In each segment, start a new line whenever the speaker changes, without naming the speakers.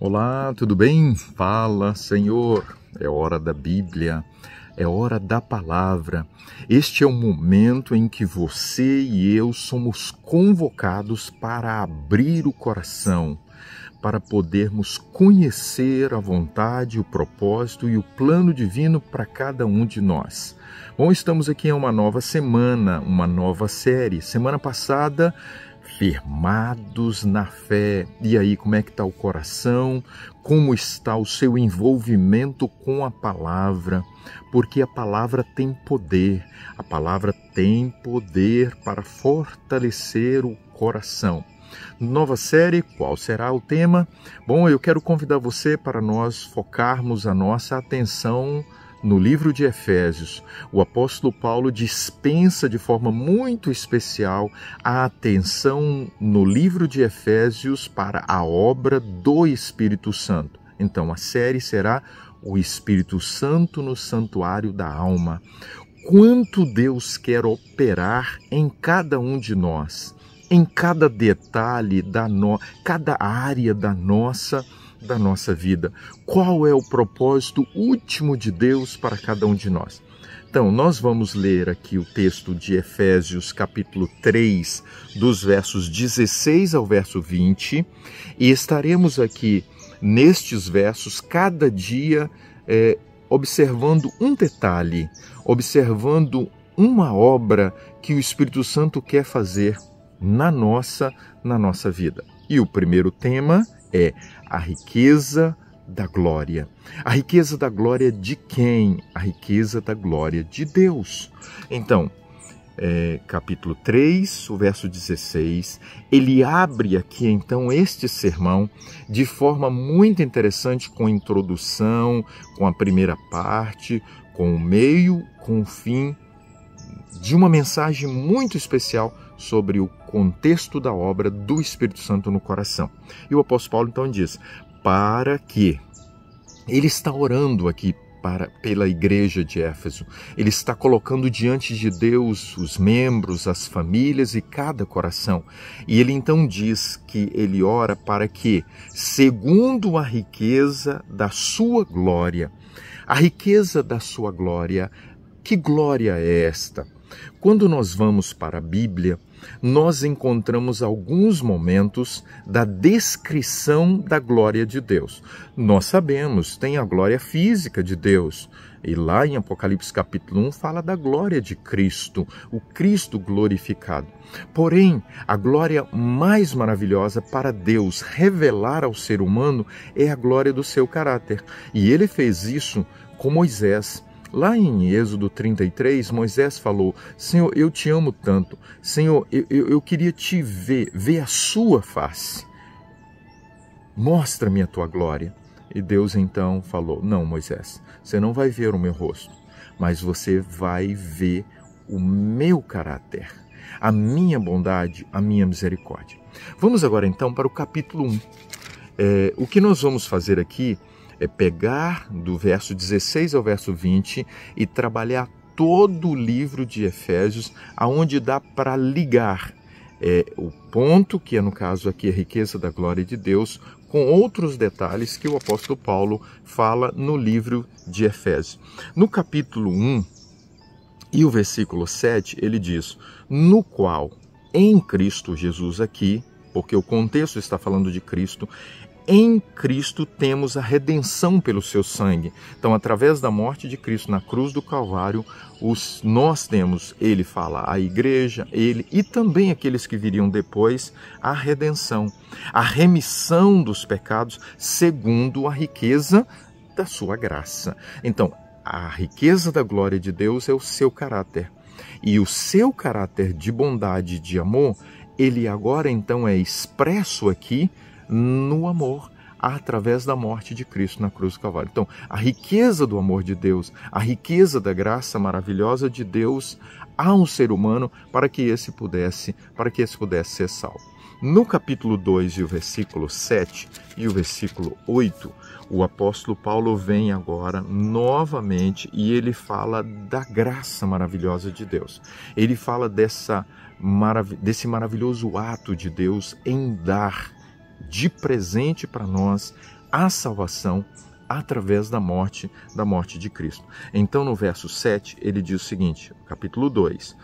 Olá, tudo bem? Fala, Senhor. É hora da Bíblia, é hora da palavra. Este é o momento em que você e eu somos convocados para abrir o coração, para podermos conhecer a vontade, o propósito e o plano divino para cada um de nós. Bom, estamos aqui em uma nova semana, uma nova série. Semana passada, firmados na fé. E aí, como é que está o coração? Como está o seu envolvimento com a palavra? Porque a palavra tem poder. A palavra tem poder para fortalecer o coração. Nova série, qual será o tema? Bom, eu quero convidar você para nós focarmos a nossa atenção no livro de Efésios. O apóstolo Paulo dispensa de forma muito especial a atenção no livro de Efésios para a obra do Espírito Santo. Então, a série será O Espírito Santo no Santuário da Alma. Quanto Deus quer operar em cada um de nós, em cada detalhe, cada área da nossa vida. Qual é o propósito último de Deus para cada um de nós? Então, nós vamos ler aqui o texto de Efésios, capítulo 3, dos versos 16 ao verso 20, e estaremos aqui nestes versos, cada dia, observando um detalhe, observando uma obra que o Espírito Santo quer fazer na nossa vida. E o primeiro tema é a riqueza da glória. A riqueza da glória de quem? A riqueza da glória de Deus. Então, capítulo 3, o verso 16, ele abre aqui então este sermão de forma muito interessante, com a introdução, com a primeira parte, com o meio, com o fim, de uma mensagem muito especial sobre o contexto da obra do Espírito Santo no coração. E o apóstolo Paulo então diz, para que ele está orando aqui pela igreja de Éfeso, ele está colocando diante de Deus os membros, as famílias e cada coração. E ele então diz que ele ora para que, segundo a riqueza da sua glória, a riqueza da sua glória, que glória é esta? Quando nós vamos para a Bíblia, nós encontramos alguns momentos da descrição da glória de Deus. Nós sabemos, tem a glória física de Deus. E lá em Apocalipse capítulo 1 fala da glória de Cristo, o Cristo glorificado. Porém, a glória mais maravilhosa para Deus revelar ao ser humano é a glória do seu caráter. E ele fez isso com Moisés. Lá em Êxodo 33, Moisés falou, Senhor, eu te amo tanto, Senhor, eu queria te ver a sua face, mostra-me a tua glória. E Deus então falou, não, Moisés, você não vai ver o meu rosto, mas você vai ver o meu caráter, a minha bondade, a minha misericórdia. Vamos agora então para o capítulo 1. O que nós vamos fazer aqui é pegar do verso 16 ao verso 20 e trabalhar todo o livro de Efésios, aonde dá para ligar o ponto, que é no caso aqui a riqueza da glória de Deus, com outros detalhes que o apóstolo Paulo fala no livro de Efésios. No capítulo 1 e o versículo 7, ele diz, no qual, em Cristo Jesus aqui, porque o contexto está falando de Cristo, em Cristo temos a redenção pelo seu sangue. Então, através da morte de Cristo na cruz do Calvário, nós temos, ele fala, a igreja, ele e também aqueles que viriam depois, a redenção, a remissão dos pecados segundo a riqueza da sua graça. Então, a riqueza da glória de Deus é o seu caráter. E o seu caráter de bondade e de amor, ele agora então é expresso aqui no amor, através da morte de Cristo na cruz do Calvário. Então, a riqueza do amor de Deus, a riqueza da graça maravilhosa de Deus a um ser humano para que esse pudesse ser salvo. No capítulo 2 e o versículo 7 e o versículo 8, o apóstolo Paulo vem agora novamente e ele fala da graça maravilhosa de Deus. Ele fala desse maravilhoso ato de Deus em dar de presente para nós a salvação através da morte de Cristo. Então, no verso 7, ele diz o seguinte, capítulo 2,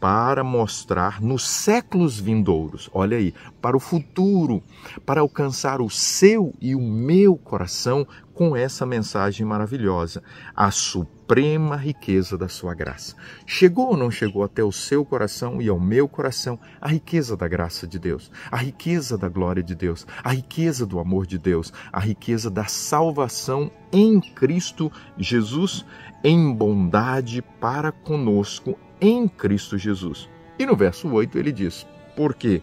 para mostrar nos séculos vindouros, olha aí, para o futuro, para alcançar o seu e o meu coração com essa mensagem maravilhosa, a suprema riqueza da sua graça. Chegou ou não chegou até o seu coração e ao meu coração a riqueza da graça de Deus, a riqueza da glória de Deus, a riqueza do amor de Deus, a riqueza da salvação em Cristo Jesus, em bondade para conosco em Cristo Jesus. E no verso 8 ele diz, porque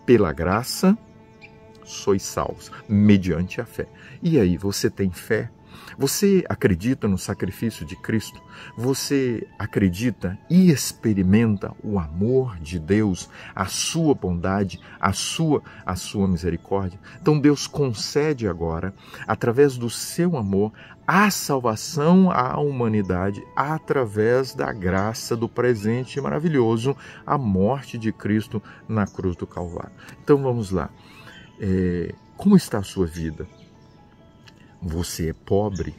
pela graça sois salvos, mediante a fé. E aí, você tem fé? Você acredita no sacrifício de Cristo? Você acredita e experimenta o amor de Deus, a sua bondade, a sua misericórdia? Então Deus concede agora, através do seu amor, a salvação à humanidade através da graça do presente maravilhoso, a morte de Cristo na cruz do Calvário. Então vamos lá. Como está a sua vida? Você é pobre?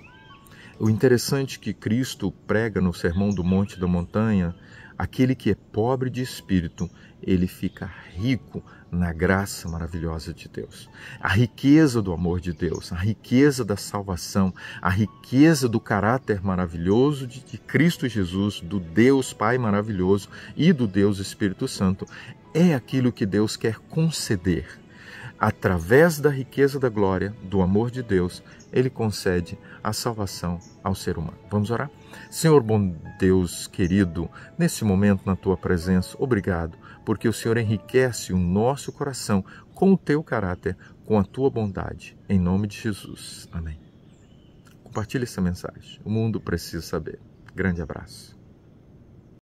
O interessante é que Cristo prega no Sermão do Monte da Montanha, aquele que é pobre de espírito, ele fica rico na graça maravilhosa de Deus. A riqueza do amor de Deus, a riqueza da salvação, a riqueza do caráter maravilhoso de Cristo Jesus, do Deus Pai maravilhoso e do Deus Espírito Santo, é aquilo que Deus quer conceder. Através da riqueza da glória, do amor de Deus, Ele concede a salvação ao ser humano. Vamos orar? Senhor bom Deus querido, nesse momento na Tua presença, obrigado, porque o Senhor enriquece o nosso coração com o Teu caráter, com a Tua bondade. Em nome de Jesus. Amém. Compartilhe essa mensagem. O mundo precisa saber. Grande abraço.